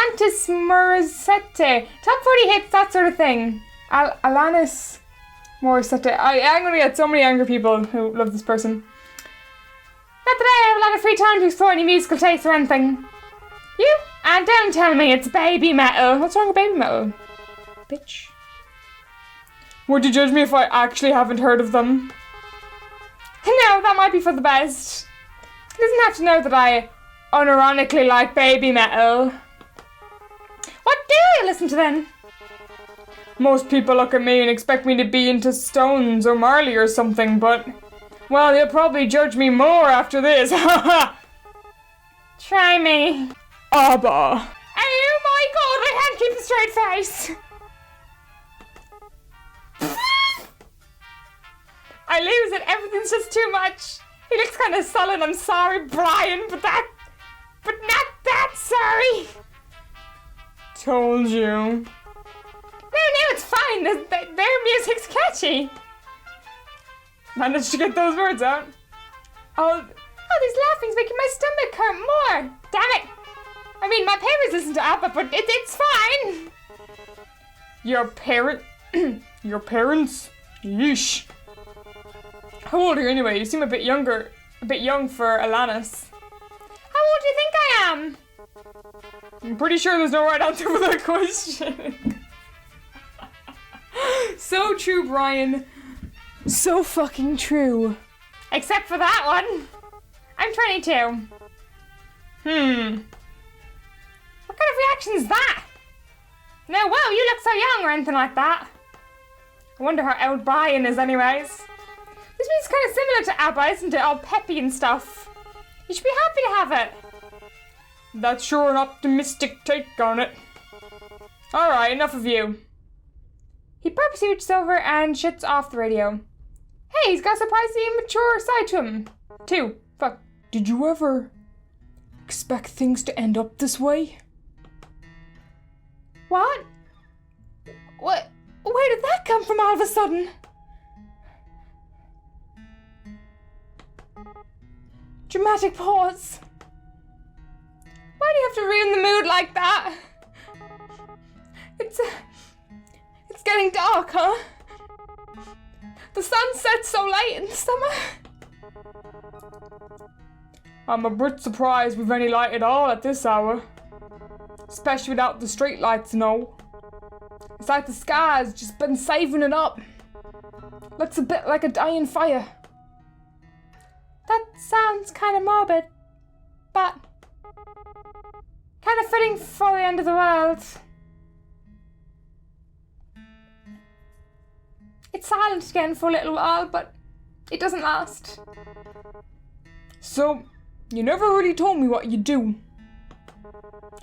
Alanis Morissette. Top 40 hits, that sort of thing. Alanis Morissette. I'm going to get so many angry people who love this person. Not that I have a lot of free time to explore any musical tastes or anything. You? And don't tell me it's baby metal. What's wrong with baby metal? Bitch. Would you judge me if I actually haven't heard of them? No, that might be for the best. He doesn't have to know that I unironically like baby metal. What do you listen to then? Most people look at me and expect me to be into Stones or Marley or something, but... well, you'll probably judge me more after this. Try me. ABBA. Oh my god, I can't keep a straight face. I lose it, everything's just too much. He looks kind of sullen, I'm sorry, Brian, but not that sorry. Told you. No, it's fine, their music's catchy. Managed to get those words out. Oh, these laughing's making my stomach hurt more. Damn it. I mean, my parents listen to ABBA, but it's fine. Your parents? Yeesh. How old are you anyway? You seem a bit young for Alanis. How old do you think I am? I'm pretty sure there's no right answer for that question. So true, Brian. So fucking true. Except for that one. I'm 22. What kind of reaction is that? No, wow, you look so young or anything like that. I wonder how old Brian is anyways. This music's kind of similar to ABBA, isn't it? All peppy and stuff. You should be happy to have it. That's sure an optimistic take on it. Alright, enough of you. He purposely reaches over and shuts off the radio. Hey, he's got a surprisingly immature side to him. Too. Fuck. Did you ever expect things to end up this way? What? Where did that come from all of a sudden? Dramatic pause. Why do you have to ruin the mood like that? It's getting dark, huh? The sun sets so late in the summer. I'm a bit surprised we've any light at all at this hour. Especially without the street lights and all. It's like the sky's just been saving it up. Looks a bit like a dying fire. That sounds kind of morbid, but kind of fitting for the end of the world. It's silent again for a little while, but it doesn't last. So, you never really told me what you do.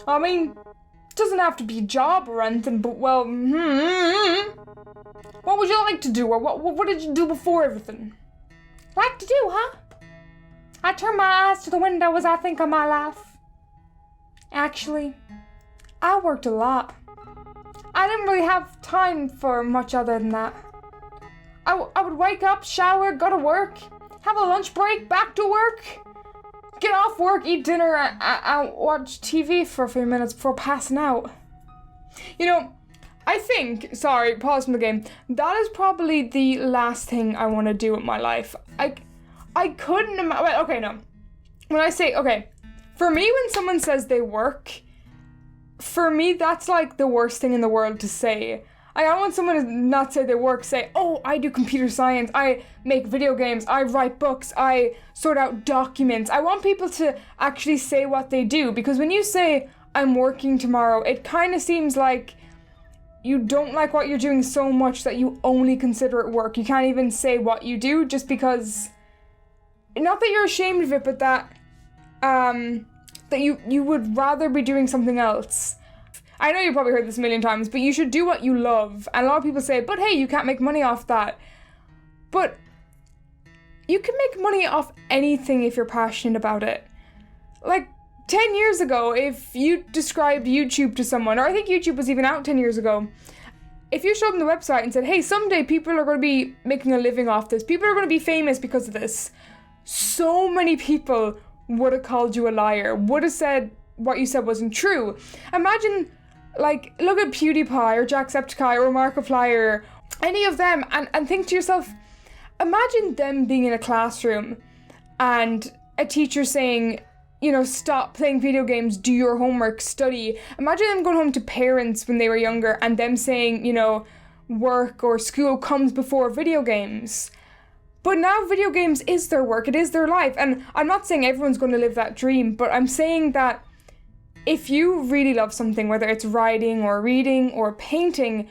I mean, it doesn't have to be a job or anything, but well, what would you like to do, or what did you do before everything? Like to do, huh? I turn my eyes to the window as I think of my life. Actually, I worked a lot. I didn't really have time for much other than that. I would wake up, shower, go to work, have a lunch break, back to work, get off work, eat dinner, and watch TV for a few minutes before passing out. You know, I think, sorry, pause from the game, that is probably the last thing I want to do with my life. I couldn't imagine, well, okay, no. When I say, okay, for me, when someone says they work, for me, that's like the worst thing in the world to say. I don't want someone to not say they work, say, oh, I do computer science, I make video games, I write books, I sort out documents. I want people to actually say what they do, because when you say, I'm working tomorrow, it kind of seems like you don't like what you're doing so much that you only consider it work. You can't even say what you do just because, not that you're ashamed of it, but that you would rather be doing something else. I know you've probably heard this a million times, but you should do what you love. And a lot of people say, but hey, you can't make money off that. But you can make money off anything if you're passionate about it. Like, 10 years ago, if you described YouTube to someone, or I think YouTube was even out 10 years ago, if you showed them the website and said, hey, someday people are going to be making a living off this, people are going to be famous because of this, so many people would have called you a liar, would have said what you said wasn't true. Imagine, like, look at PewDiePie or Jacksepticeye or Markiplier or any of them and think to yourself, imagine them being in a classroom and a teacher saying, you know, stop playing video games, do your homework, study. Imagine them going home to parents when they were younger and them saying, you know, work or school comes before video games. But now video games is their work, it is their life. And I'm not saying everyone's going to live that dream, but I'm saying that if you really love something, whether it's writing or reading or painting,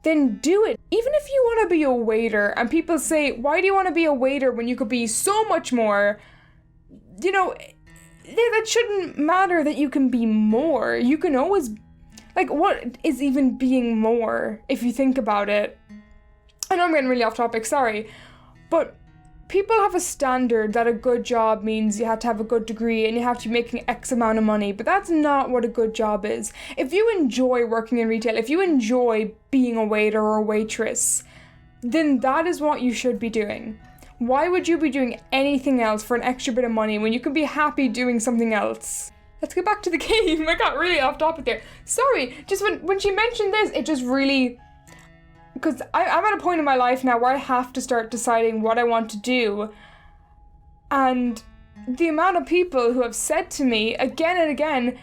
then do it. Even if you want to be a waiter and people say, why do you want to be a waiter when you could be so much more? You know, that shouldn't matter that you can be more. You can always, like, what is even being more if you think about it? I know I'm getting really off topic, sorry. But people have a standard that a good job means you have to have a good degree and you have to be making X amount of money, but that's not what a good job is. If you enjoy working in retail, if you enjoy being a waiter or a waitress, then that is what you should be doing. Why would you be doing anything else for an extra bit of money when you can be happy doing something else? Let's get back to the game. I got really off topic there. Sorry, just when she mentioned this, it just really... Because I'm at a point in my life now where I have to start deciding what I want to do. And the amount of people who have said to me again and again,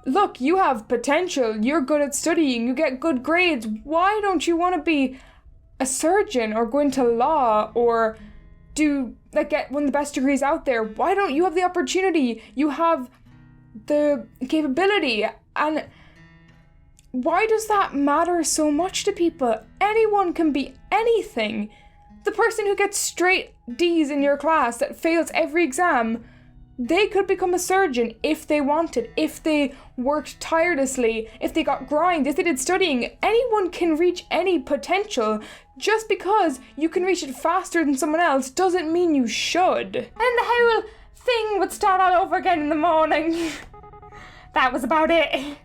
look, you have potential, you're good at studying, you get good grades, why don't you want to be a surgeon or go into law or do, like, get one of the best degrees out there? Why don't you have the opportunity? You have the capability. And why does that matter so much to people? Anyone can be anything. The person who gets straight D's in your class that fails every exam, they could become a surgeon if they wanted, if they worked tirelessly, if they got grind, if they did studying. Anyone can reach any potential. Just because you can reach it faster than someone else doesn't mean you should. And the whole thing would start all over again in the morning. That was about it.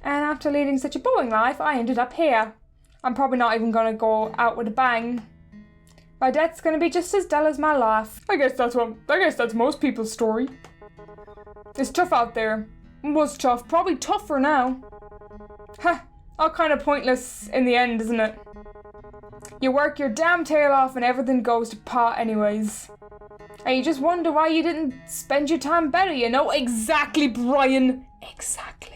And after leading such a boring life, I ended up here. I'm probably not even going to go out with a bang. My death's going to be just as dull as my life. I guess that's most people's story. It's tough out there. It was tough. Probably tougher now. Huh. All kind of pointless in the end, isn't it? You work your damn tail off and everything goes to pot anyways. And you just wonder why you didn't spend your time better, you know? Exactly, Brian. Exactly.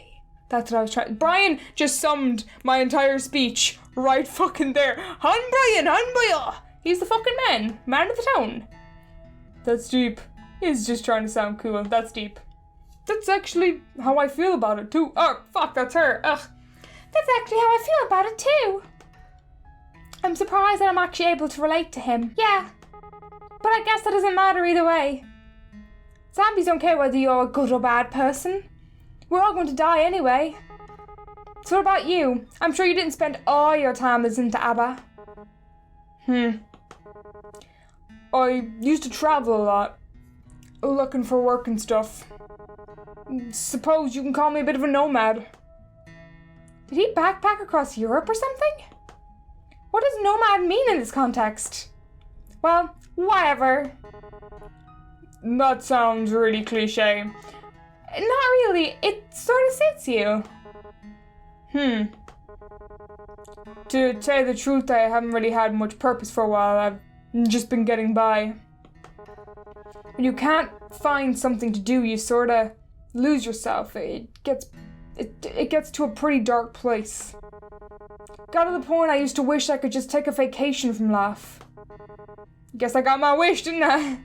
That's what I was trying. Brian just summed my entire speech right fucking there. Han Brian, Han Brian. He's the fucking man of the town. That's deep. He's just trying to sound cool. That's deep. That's actually how I feel about it too. Oh, fuck, that's her. Ugh. That's actually how I feel about it too. I'm surprised that I'm actually able to relate to him. Yeah. But I guess that doesn't matter either way. Zombies don't care whether you're a good or bad person. We're all going to die anyway. So what about you? I'm sure you didn't spend all your time listening to ABBA. I used to travel a lot, looking for work and stuff. Suppose you can call me a bit of a nomad. Did he backpack across Europe or something? What does nomad mean in this context? Well, whatever. That sounds really cliche. Not really, it sort of suits you. To tell you the truth, I haven't really had much purpose for a while. I've just been getting by. When you can't find something to do, you sort of lose yourself. It gets to a pretty dark place. Got to the point I used to wish I could just take a vacation from life. Guess I got my wish, didn't I?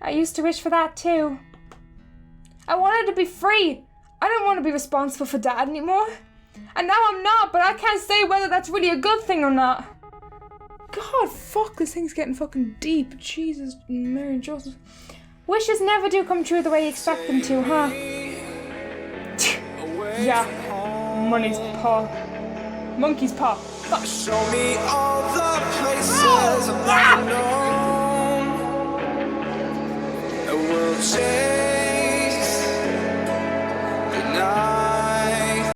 I used to wish for that too. I wanted to be free. I don't want to be responsible for Dad anymore. And now I'm not, but I can't say whether that's really a good thing or not. God, fuck, this thing's getting fucking deep. Jesus, Mary and Joseph. Wishes never do come true the way you expect them to, huh? Yeah, money's paw. Monkey's paw. Fuck. Show me all the places I've never known. The world change.